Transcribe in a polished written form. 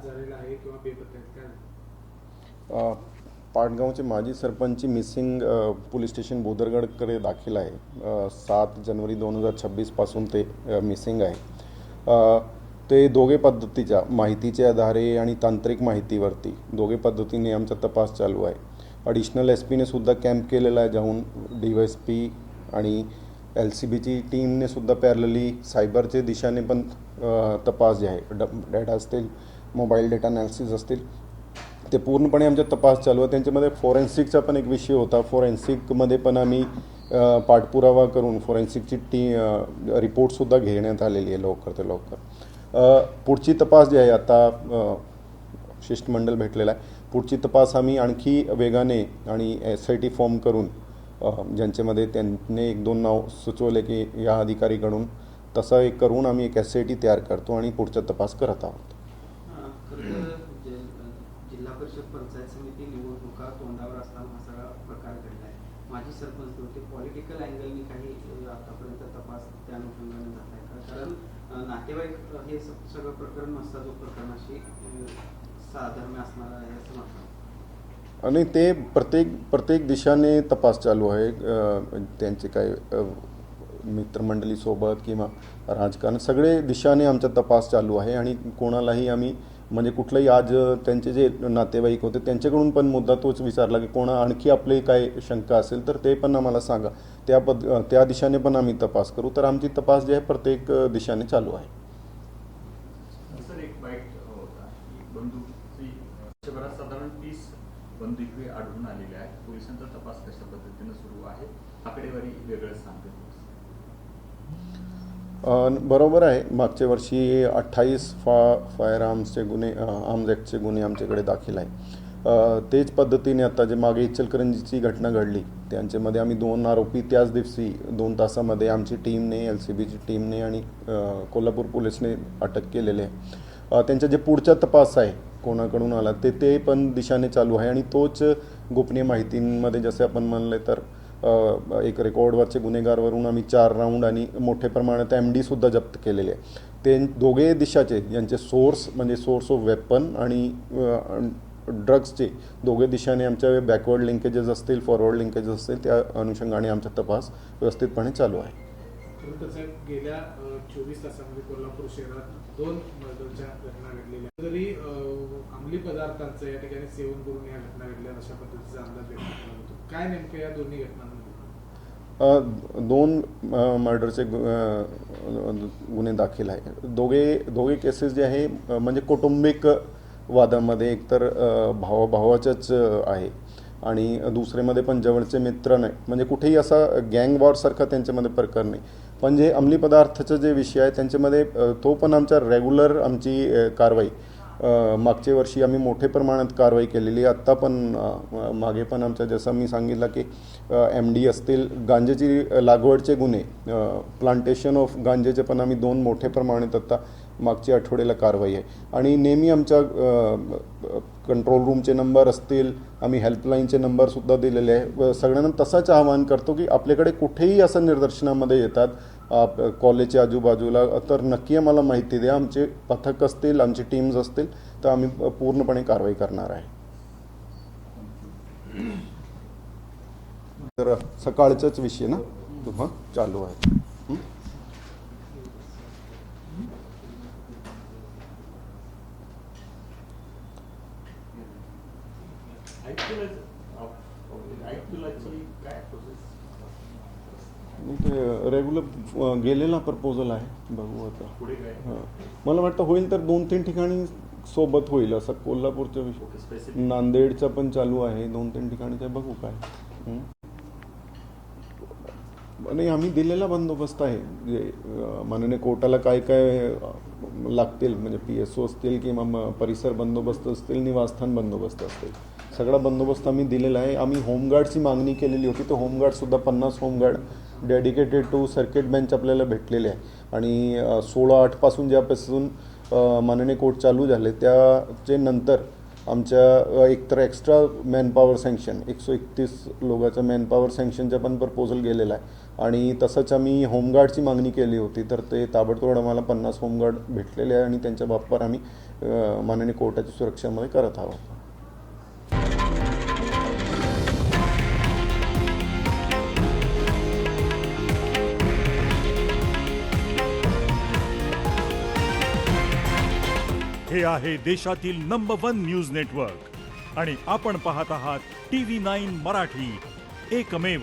झालेला आहे किंवा बेपत्ता आहेत काय? पाटगावचे माजी सरपंच मिसिंग पोलीस स्टेशन बोदरगडकडे दाखल आहे. 7 जानेवारी 2026 पासून ते मिसिंग आहे. ते दोघे पद्धतीच्या माहितीच्या आधारे आणि तांत्रिक माहितीवरती दोघे पद्धतीने आमचा तपास चालू आहे. ॲडिशनल SP ने सुद्धा कॅम्प केलेला आहे जाऊन. DYSP आणि LCBची टीमने सुद्धा पॅरलली सायबरचे दिशाने पण तपास जे आहे डेटा असतील, मोबाईल डेटा ॲनालिसिस असतील, ते पूर्णपणे आमचा तपास चालू आहे. त्यांच्यामध्ये फोरेन्सिकचा पण एक विषय होता. फोरेन्सिकमध्ये पण आम्ही पाठपुरावा करून फोरेन्सिकची रिपोर्टसुद्धा घेण्यात आलेली आहे लवकर ते लवकर. पुढची तपास जे आहे आता शिष्टमंडळ भेटलेला आहे. पुढची तपास आम्ही आणखी वेगाने आणि SIT फॉर्म करून ज्यांच्यामध्ये त्यांनी 1-2 नाव सुचवले की या अधिकारीकडून तसं एक करून आम्ही एक SIT तयार करतो आणि पुढचा तपास करत आहोत. जिल्हा परिषद पंचायत समिती निवडणुका तोंडावर असताना हा सगळा प्रकार घडला आहे. माजी सरपंच होते, पॉलिटिकल अँगलनी काही आतापर्यंत तपास त्या अनुषंगाने जात आहे का? कारण नातेवाईक हे सगळं प्रकरण मस्ताचं प्रकरणाशी साधर्म्य असणार आहे असं म्हणतात. आणि ते प्रत्येक दिशाने तपास चालू आहे. त्यांचे काय मित्रमंडळीसोबत किंवा राजकारण सगळे दिशाने आमचा तपास चालू आहे. आणि कोणालाही आम्ही म्हणजे कुठलाही आज त्यांचे जे नातेवाईक होते त्यांच्याकडून पण मुद्दा तोच विचारला की कोणा आणखी आपली काय शंका असेल तर ते पण आम्हाला सांगा. त्या दिशाने पण आम्ही तपास करू. तर आमची तपास जे आहे प्रत्येक दिशाने चालू आहे. सर, एक बाईट होता बंदूकची वर्षभरात साधारण 30 बंदुकी आढळून आलेल्या आहेत. पोलिसांचा तपास कशा पद्धतीने सुरू आहे? आकडेवारी वेगळंच सांगते. बरोबर आहे. मागच्या वर्षी 28 फायर आर्म्सचे गुन्हे, आर्म्स ॲक्टचे गुन्हे आमच्याकडे दाखल आहे. तेच पद्धतीने आता जे मागे इचलकरंजीची घटना घडली त्यांच्यामध्ये आम्ही 2 आरोपी त्याच दिवशी 2 तासामध्ये आमची टीमने, LCBची टीमने आणि कोल्हापूर पोलिसने अटक केलेले आहे. त्यांचा जे पुढचा तपास आहे कोणाकडून आला ते पण दिशाने चालू आहे. आणि तोच गोपनीय माहितींमध्ये जसे आपण म्हणले तर एक रेकॉर्डवरचे गुन्हेगारवरून आम्ही 4 राऊंड आणि मोठ्या प्रमाणात MD सुद्धा जप्त केलेले आहे. ते दोघे दिशाचे यांचे सोर्स म्हणजे सोर्स ऑफ वेपन आणि ड्रग्सचे दोघे दिशाने आमच्या बॅकवर्ड लिंकेजेस असतील, फॉरवर्ड लिंकेजेस असतील, त्या अनुषंगाने आमचा तपास व्यवस्थितपणे चालू आहे. गेल्या 24 तासामध्ये कोल्हापूर शहरात 2 मर्डरच्या घटना घडलेल्या, तरी अंमली पदार्थांचं या ठिकाणी सेवन करून या घटना घडल्या अशा पद्धतीचा अंदाज व्यक्त केला होतो. काय नेमकं या दोन्ही घटनांमध्ये? 2 मर्डरचे गुन्हे दाखल आहे. दोघे केसेस जे आहे म्हणजे कौटुंबिक वादामध्ये, एकतर भावाच्याच आहे आणि दुसरेमध्ये पण जवळचे मित्र नाही. म्हणजे कुठेही असा गँग वॉरसारखा त्यांच्यामध्ये प्रकार नाही. पण जे अंमली पदार्थाचा जे विषय आहे त्यांच्यामध्ये तो पण आमच्या रेग्युलर आमची कारवाई. मागच्या वर्षी आम्ही मोठ्या प्रमाणात कारवाई केलेली. आत्ता पण मागे पण आमच्या जसं मी सांगितलं की MD असतील, गांजेची लागवडचे गुन्हे, प्लांटेशन ऑफ गांजेचे पण आम्ही 2 मोठ्या प्रमाणात आत्ता मागच्या आठवड्याला कारवाई आहे. आणि नेहमी आमच्या कंट्रोल रूमचे नंबर असतील, आम्ही हेल्पलाईनचे नंबरसुद्धा दिलेले आहे. सगळ्यांना तसाच आवाहन करतो की आपल्याकडे कुठेही असं निदर्शनामध्ये येतात कॉलेजच्या आजूबाजूला तर नक्की आम्हाला माहिती द्या. आमचे पथक असतील, आमची टीम्स असतील तर आम्ही पूर्णपणे कारवाई करणार आहे. तर सकाळचाच विषय ना हां चालू आहे. रेग्युलर गेलेला प्रपोजल आहे, बघू आता. हां, मला वाटतं होईल तर 2-3 ठिकाणी सोबत होईल असं. कोल्हापूरच्या विषय, नांदेडचा पण चालू आहे 2-3 ठिकाणी. काय बघू काय. नाही, आम्ही दिलेला बंदोबस्त आहे. जे माननीय कोर्टाला काय लागतील म्हणजे PSO असतील किंवा परिसर बंदोबस्त असतील, निवासस्थान बंदोबस्त असतील, सगळा बंदोबस्त आम्ही दिलेला आहे. आम्ही होमगार्डची मागणी केलेली होती. तर होमगार्डसुद्धा 50 home guard dedicated to circuit bench आपल्याला भेटलेले आहे. आणि 16/8 ज्यापासून माननीय कोर्ट चालू झाले त्याचे नंतर आमच्या एकतर एक्स्ट्रा मॅनपॉवर सँक्शन 131 लोकांचा मॅनपॉवर सँक्शनचा पण प्रपोजल गेलेला आहे. आणि तसंच आम्ही होमगार्डची मागणी केली होती. तर ते ताबडतोब आम्हाला 50 होमगार्ड भेटलेले आहे आणि त्यांच्या बाबतीत आम्ही माननीय कोर्टाच्या सुरक्षेमध्ये करत आहोत. हे आहे देशातील नंबर 1 न्यूज नेटवर्क आणि आपण पाहत आहात TV9 मराठी, एकमेव.